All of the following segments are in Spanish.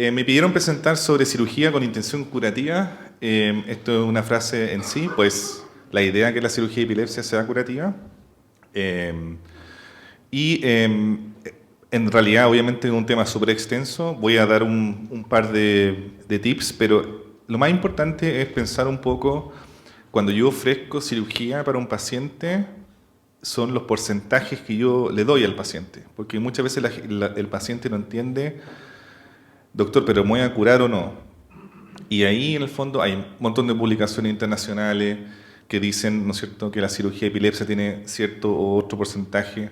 Me pidieron presentar sobre cirugía con intención curativa. Esto es una frase en sí, pues la idea es que la cirugía de epilepsia sea curativa. Eh, en realidad, obviamente, es un tema súper extenso. Voy a dar un par de tips, pero lo más importante es pensar un poco, cuando yo ofrezco cirugía para un paciente, son los porcentajes que yo le doy al paciente. Porque muchas veces el paciente no entiende, doctor, pero ¿me voy a curar o no? Y ahí, en el fondo, hay un montón de publicaciones internacionales que dicen, ¿no es cierto?, que la cirugía de epilepsia tiene cierto o otro porcentaje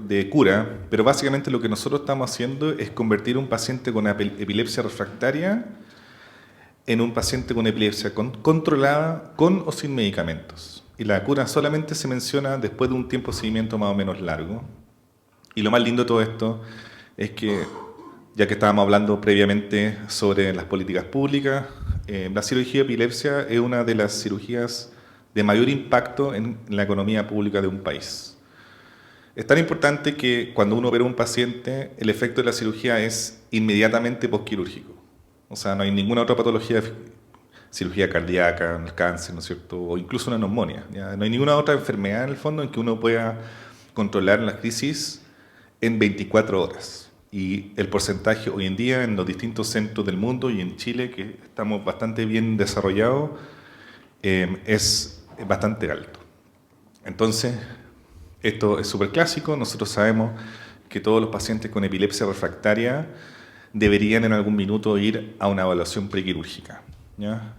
de cura, pero básicamente lo que nosotros estamos haciendo es convertir un paciente con epilepsia refractaria en un paciente con epilepsia controlada, con o sin medicamentos. Y la cura solamente se menciona después de un tiempo de seguimiento más o menos largo. Y lo más lindo de todo esto es que, ya que estábamos hablando previamente sobre las políticas públicas, la cirugía de epilepsia es una de las cirugías de mayor impacto en la economía pública de un país. Es tan importante que cuando uno opera a un paciente, el efecto de la cirugía es inmediatamente postquirúrgico. O sea, no hay ninguna otra patología, cirugía cardíaca, el cáncer, ¿no es cierto?, o incluso una neumonía. ¿Ya? No hay ninguna otra enfermedad en el fondo en que uno pueda controlar la crisis en 24 horas. Y el porcentaje hoy en día en los distintos centros del mundo y en Chile, que estamos bastante bien desarrollados, es bastante alto. Entonces, esto es súper clásico. Nosotros sabemos que todos los pacientes con epilepsia refractaria deberían en algún minuto ir a una evaluación prequirúrgica. ¿Ya?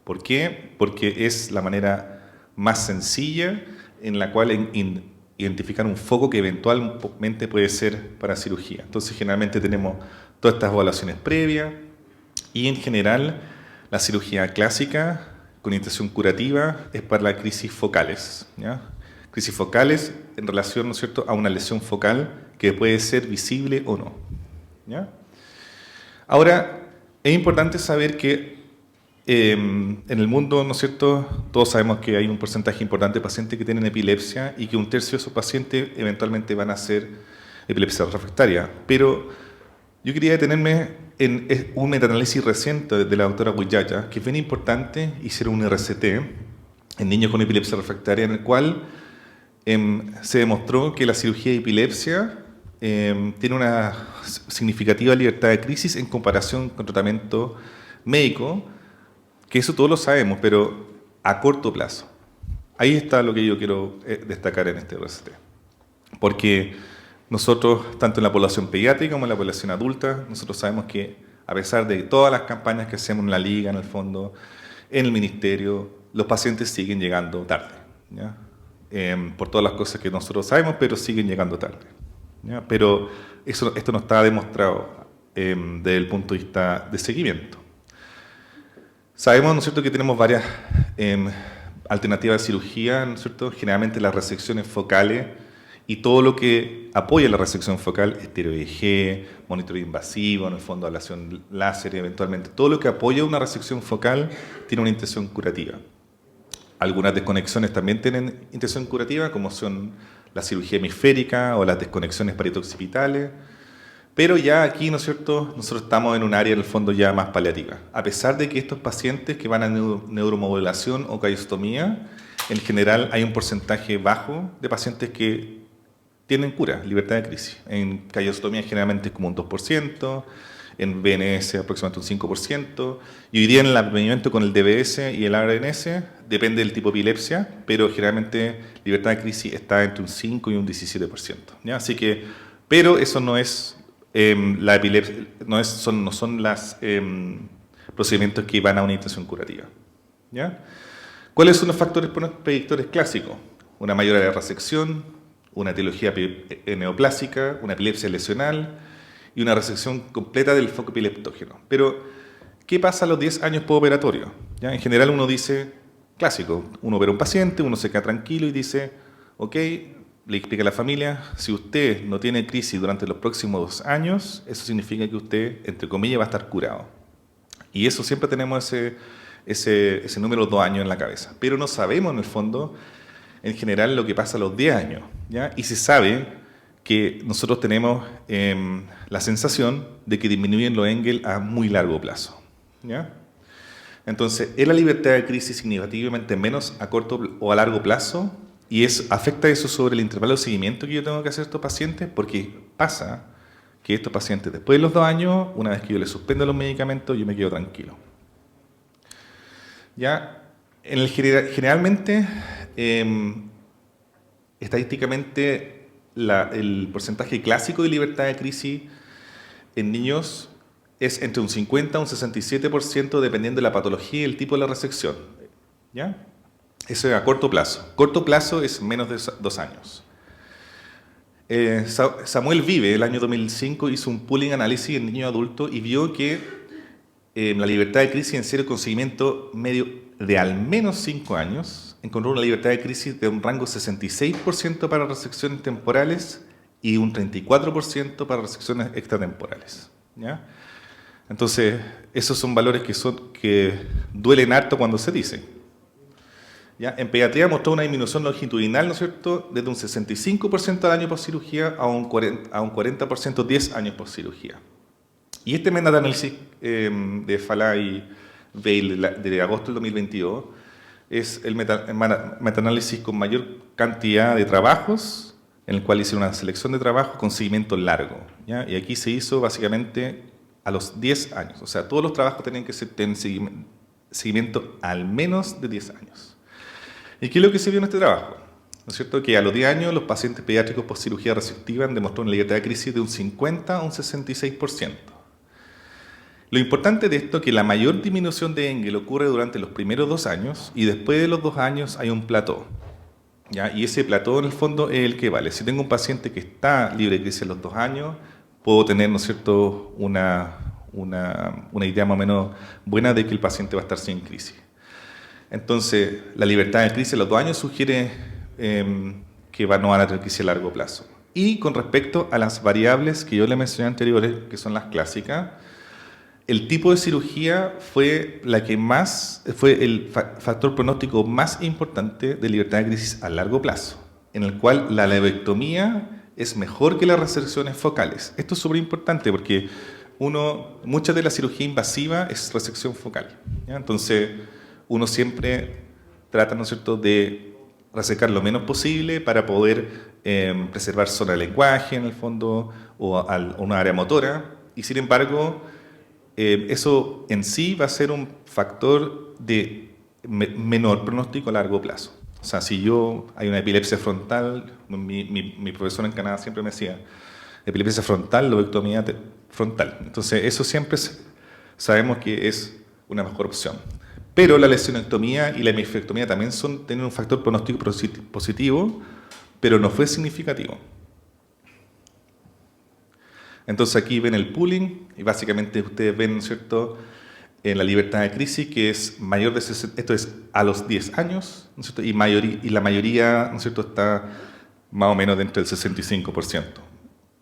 ¿Por qué? Porque es la manera más sencilla en la cual identificar un foco que eventualmente puede ser para cirugía. Entonces, generalmente tenemos todas estas evaluaciones previas y, en general, la cirugía clásica con intención curativa es para las crisis focales. ¿Ya? Crisis focales en relación, ¿no es cierto?, a una lesión focal que puede ser visible o no. ¿Ya? Ahora, es importante saber que en el mundo, ¿no es cierto?, todos sabemos que hay un porcentaje importante de pacientes que tienen epilepsia y que un tercio de esos pacientes eventualmente van a ser epilepsia refractaria. Pero yo quería detenerme en un metaanálisis reciente de la doctora Huillaya, que es bien importante. Hicieron un RCT en niños con epilepsia refractaria, en el cual se demostró que la cirugía de epilepsia tiene una significativa libertad de crisis en comparación con tratamiento médico, que eso todos lo sabemos, pero a corto plazo. Ahí está lo que yo quiero destacar en este RCT. Porque nosotros, tanto en la población pediátrica como en la población adulta, nosotros sabemos que a pesar de todas las campañas que hacemos en la liga, en el fondo, en el ministerio, los pacientes siguen llegando tarde. ¿Ya? Por todas las cosas que nosotros sabemos, pero siguen llegando tarde. ¿Ya? Pero esto no está demostrado desde el punto de vista de seguimiento. Sabemos, ¿no es cierto?, que tenemos varias alternativas de cirugía, ¿no es cierto?, generalmente las resecciones focales y todo lo que apoya la resección focal, esteroide, monitoreo invasivo, en el fondo ablación láser, eventualmente, todo lo que apoya una resección focal tiene una intención curativa. Algunas desconexiones también tienen intención curativa, como son la cirugía hemisférica o las desconexiones parieto-occipitales, pero ya aquí, ¿no es cierto?, nosotros estamos en un área, en el fondo, ya más paliativa. A pesar de que estos pacientes que van a neuromodulación o caiostomía, en general hay un porcentaje bajo de pacientes que tienen cura, libertad de crisis. En caiostomía generalmente es como un 2%, en BNS aproximadamente un 5%, y hoy día en el acompañamiento con el DBS y el ARNS, depende del tipo de epilepsia, pero generalmente libertad de crisis está entre un 5 y un 17%. ¿Ya? Así que, pero eso no es la epilepsia, no son los procedimientos que van a una intención curativa. ¿Ya? ¿Cuáles son los factores predictores clásicos? Una mayor área de resección, una etiología neoplásica, una epilepsia lesional y una resección completa del foco epileptógeno. Pero, ¿qué pasa a los 10 años postoperatorio? ¿Ya? En general uno dice, clásico, uno opera a un paciente, uno se queda tranquilo y dice, ok, le explica a la familia, si usted no tiene crisis durante los próximos 2 años, eso significa que usted, entre comillas, va a estar curado. Y eso siempre tenemos ese número 2 años en la cabeza. Pero no sabemos, en el fondo, en general, lo que pasa a los 10 años. ¿Ya? Y se sabe que nosotros tenemos la sensación de que disminuyen los Engel a muy largo plazo. ¿Ya? Entonces, ¿es la libertad de crisis significativamente menos a corto o a largo plazo? ¿Y afecta eso sobre el intervalo de seguimiento que yo tengo que hacer a estos pacientes? Porque pasa que estos pacientes, después de los 2 años, una vez que yo les suspendo los medicamentos, yo me quedo tranquilo. ¿Ya? Generalmente, estadísticamente, el porcentaje clásico de libertad de crisis en niños es entre un 50 a un 67% dependiendo de la patología y el tipo de la resección. ¿Ya? Eso es a corto plazo. Corto plazo es menos de 2 años. Samuel Vive, el año 2005, hizo un pooling análisis en niños adultos y vio que la libertad de crisis en serio con seguimiento medio de al menos 5 años encontró una libertad de crisis de un rango 66% para resecciones temporales y un 34% para resecciones extratemporales. ¿Ya? Entonces, esos son valores que duelen harto cuando se dicen. ¿Ya? En pediatría mostró una disminución longitudinal, ¿no es cierto?, desde un 65% al año post cirugía a un 40% 10 años post cirugía. Y este meta-análisis de Fala y Veil de agosto del 2022 es el meta-análisis con mayor cantidad de trabajos, en el cual hice una selección de trabajos con seguimiento largo. ¿Ya? Y aquí se hizo básicamente a los 10 años. O sea, todos los trabajos tenían que tener seguimiento al menos de 10 años. ¿Y qué es lo que se vio en este trabajo? ¿No es cierto? Que a los 10 años los pacientes pediátricos post cirugía resectiva demostraron una libertad de crisis de un 50 a un 66%. Lo importante de esto es que la mayor disminución de Engel ocurre durante los primeros 2 años y después de los 2 años hay un plató. ¿Ya? Y ese plató en el fondo es el que vale. Si tengo un paciente que está libre de crisis a los 2 años, puedo tener, ¿no es cierto?, una idea más o menos buena de que el paciente va a estar sin crisis. Entonces, la libertad de crisis a los 2 años sugiere que no van a tener crisis a largo plazo. Y con respecto a las variables que yo le mencioné anteriores, que son las clásicas, el tipo de cirugía fue el factor pronóstico más importante de libertad de crisis a largo plazo, en el cual la lobectomía es mejor que las resecciones focales. Esto es súper importante porque muchas de la cirugía invasiva es resección focal. ¿Ya? Entonces, uno siempre trata, ¿no es cierto?, de resecar lo menos posible para poder preservar zona de lenguaje, en el fondo, o una área motora. Y sin embargo, eso en sí va a ser un factor de menor pronóstico a largo plazo. O sea, si hay una epilepsia frontal, mi profesor en Canadá siempre me decía, epilepsia frontal, lobectomía frontal. Entonces, eso siempre sabemos que es una mejor opción. Pero la lesionectomía y la hemisferectomía también tienen un factor pronóstico positivo, pero no fue significativo. Entonces aquí ven el pooling y básicamente ustedes ven, ¿no es cierto?, en la libertad de crisis, que es mayor de 60, esto es a los 10 años, ¿no es cierto?, y la mayoría, ¿no es cierto?, está más o menos dentro del 65%.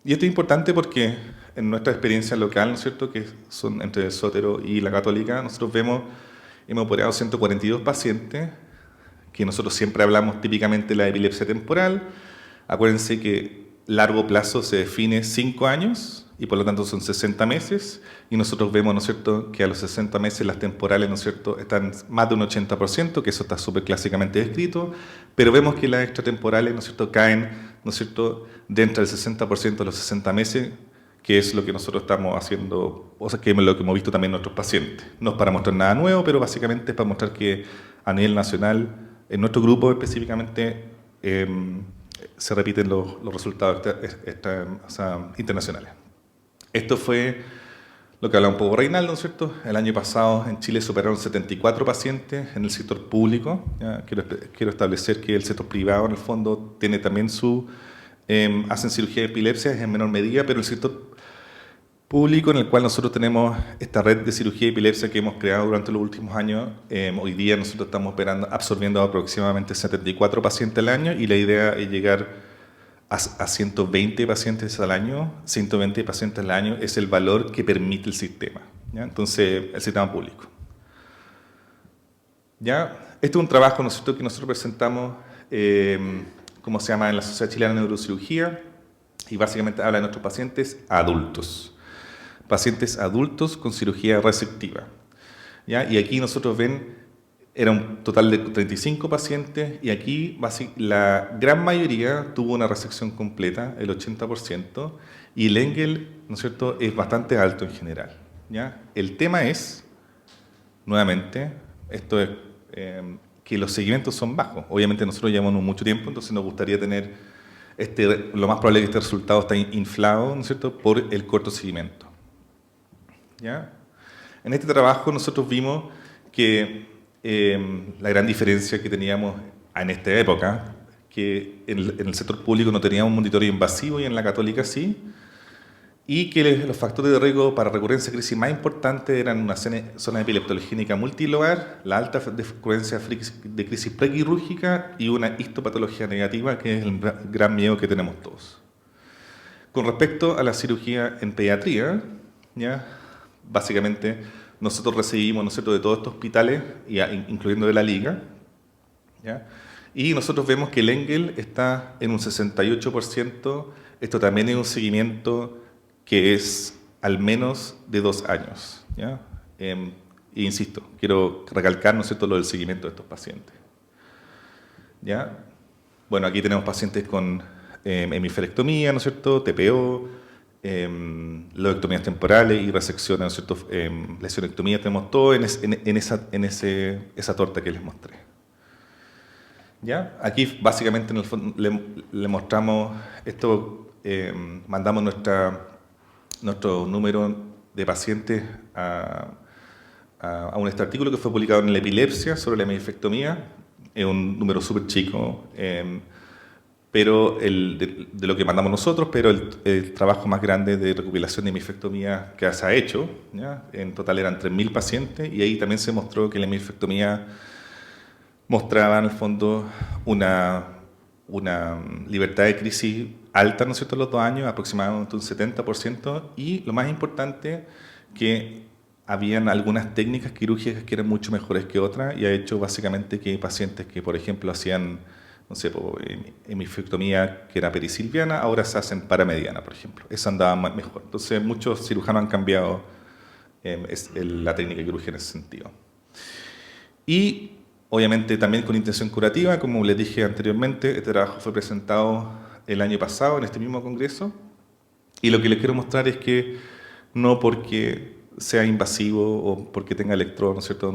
Y esto es importante porque en nuestra experiencia local, ¿no es cierto?, que son entre el Sotero y la Católica, nosotros hemos operado 142 pacientes, que nosotros siempre hablamos típicamente de la epilepsia temporal. Acuérdense que largo plazo se define 5 años y por lo tanto son 60 meses y nosotros vemos, ¿no es cierto?, que a los 60 meses las temporales, ¿no es cierto?, están más de un 80%, que eso está súper clásicamente descrito, pero vemos que las extratemporales, ¿no es cierto?, caen, ¿no es cierto?, dentro del 60% de los 60 meses, que es lo que nosotros estamos haciendo, o sea, que es lo que hemos visto también en nuestros pacientes. No es para mostrar nada nuevo, pero básicamente es para mostrar que a nivel nacional, en nuestro grupo específicamente, se repiten los resultados internacionales. Esto fue lo que hablaba un poco Reinaldo, ¿no es cierto? El año pasado en Chile se operaron 74 pacientes en el sector público. ¿Ya? Quiero establecer que el sector privado, en el fondo, tiene también hacen cirugía de epilepsia en menor medida, pero el sector público en el cual nosotros tenemos esta red de cirugía de epilepsia que hemos creado durante los últimos años, hoy día nosotros estamos absorbiendo aproximadamente 74 pacientes al año y la idea es llegar a 120 pacientes al año. 120 pacientes al año es el valor que permite el sistema, ¿ya? Entonces, el sistema público. ¿Ya? Este es un trabajo, ¿no es cierto?, que nosotros presentamos, ¿cómo se llama?, en la Sociedad Chilena de Neurocirugía, y básicamente habla de nuestros pacientes adultos. Pacientes adultos con cirugía resectiva. ¿Ya? Y aquí nosotros ven, era un total de 35 pacientes y aquí la gran mayoría tuvo una resección completa, el 80%, y el Engel, ¿no es cierto?, es bastante alto en general. ¿Ya? El tema es, nuevamente, esto es que los seguimientos son bajos. Obviamente nosotros llevamos mucho tiempo, entonces nos gustaría tener, lo más probable es que este resultado está inflado, ¿no es cierto?, por el corto seguimiento. ¿Ya? En este trabajo nosotros vimos que la gran diferencia que teníamos en esta época, que en el sector público no teníamos un monitoreo invasivo y en la católica sí, y que los factores de riesgo para recurrencia de crisis más importantes eran una zona epileptogénica multilobar, la alta frecuencia de crisis prequirúrgica y una histopatología negativa, que es el gran miedo que tenemos todos. Con respecto a la cirugía en pediatría, ¿ya? Básicamente nosotros recibimos, ¿no es cierto?, de todos estos hospitales, incluyendo de la Liga, ¿ya? Y nosotros vemos que el Engel está en un 68%, esto también es un seguimiento que es al menos de 2 años. ¿Ya? E insisto, quiero recalcar, ¿no es cierto?, lo del seguimiento de estos pacientes. ¿Ya? Bueno, aquí tenemos pacientes con hemiferectomía, ¿no es cierto?, TPO, lobectomías temporales y resecciones, ¿no es cierto?, lesionectomía, tenemos todo en esa torta que les mostré. ¿Ya? Aquí básicamente en el fondo, le mostramos esto, mandamos nuestro número de pacientes a un artículo que fue publicado en la epilepsia sobre la hemifectomía. Es un número súper chico, pero de lo que mandamos nosotros, pero el trabajo más grande de recopilación de hemifectomía que se ha hecho, ¿ya? En total eran 3.000 pacientes, y ahí también se mostró que la hemifectomía mostraba en el fondo una libertad de crisis alta, ¿no es cierto?, los 2 años, aproximadamente un 70%, y lo más importante, que habían algunas técnicas quirúrgicas que eran mucho mejores que otras, y ha hecho básicamente que pacientes que, por ejemplo, hacían, no sé, hemifectomía que era perisilviana, ahora se hacen paramediana, por ejemplo. Eso andaba mejor. Entonces, muchos cirujanos han cambiado la técnica quirúrgica en ese sentido. Y obviamente también con intención curativa, como les dije anteriormente, este trabajo fue presentado el año pasado en este mismo congreso, y lo que les quiero mostrar es que no porque sea invasivo o porque tenga electrodo, ¿no es cierto?,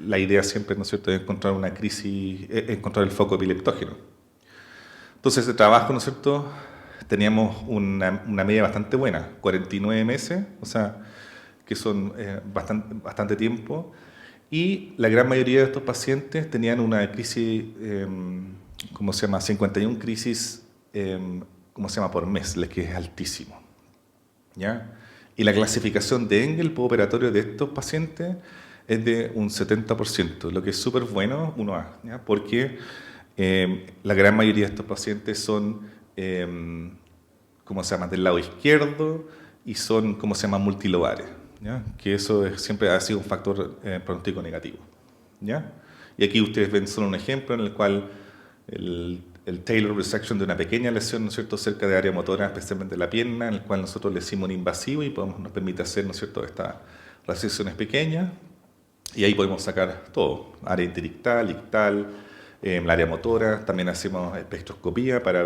la idea siempre, ¿no es cierto?, es encontrar una crisis, encontrar el foco epileptógeno. Entonces, este trabajo, ¿no es cierto?, teníamos una media bastante buena, 49 meses, o sea, que son bastante tiempo. Y la gran mayoría de estos pacientes tenían una crisis, ¿cómo se llama?, 51 crisis, ¿cómo se llama?, por mes, que es altísimo. ¿Ya? Y la clasificación de Engel postoperatorio de estos pacientes es de un 70%, lo que es súper bueno, 1A, ¿ya? Porque la gran mayoría de estos pacientes son, ¿cómo se llama?, del lado izquierdo, y son, ¿cómo se llama?, multilobares. ¿Ya? Que eso siempre ha sido un factor pronóstico negativo. ¿Ya? Y aquí ustedes ven solo un ejemplo en el cual el Taylor resection de una pequeña lesión, ¿no es cierto?, cerca de área motora, especialmente la pierna, en el cual nosotros le hicimos un invasivo y nos permite hacer, ¿no es cierto?, estas resecciones pequeñas, y ahí podemos sacar todo, área interictal, ictal, la área motora. También hacemos espectroscopía para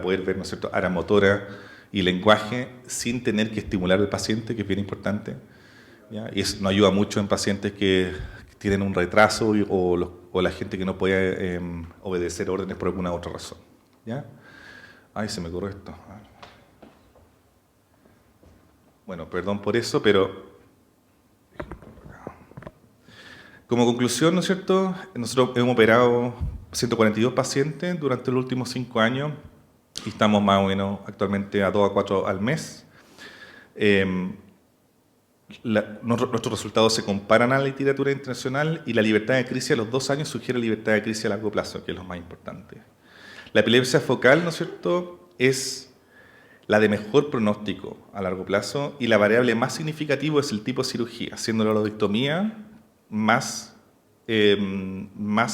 poder ver, ¿no es cierto?, área motora y lenguaje sin tener que estimular al paciente, que es bien importante. ¿Ya? Y eso nos ayuda mucho en pacientes que tienen un retraso o la gente que no puede obedecer órdenes por alguna otra razón. ¿Ya? Ay, se me ocurrió esto. Bueno, perdón por eso, pero como conclusión, ¿no es cierto?, nosotros hemos operado 142 pacientes durante los últimos 5 años y estamos más o menos actualmente a 2 a 4 al mes. Nuestros resultados se comparan a la literatura internacional, y la libertad de crisis a los 2 años sugiere libertad de crisis a largo plazo, que es lo más importante. La epilepsia focal, ¿no es cierto?, es la de mejor pronóstico a largo plazo, y la variable más significativa es el tipo de cirugía, siendo la lobectomía más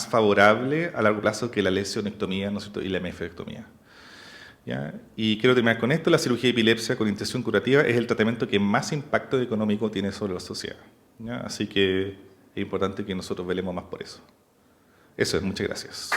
favorable a largo plazo que la lesionectomía, ¿no es cierto?, y la hemifectomía. ¿Ya? Y quiero terminar con esto, la cirugía de epilepsia con intención curativa es el tratamiento que más impacto económico tiene sobre la sociedad. ¿Ya? Así que es importante que nosotros velemos más por eso. Eso es, muchas gracias.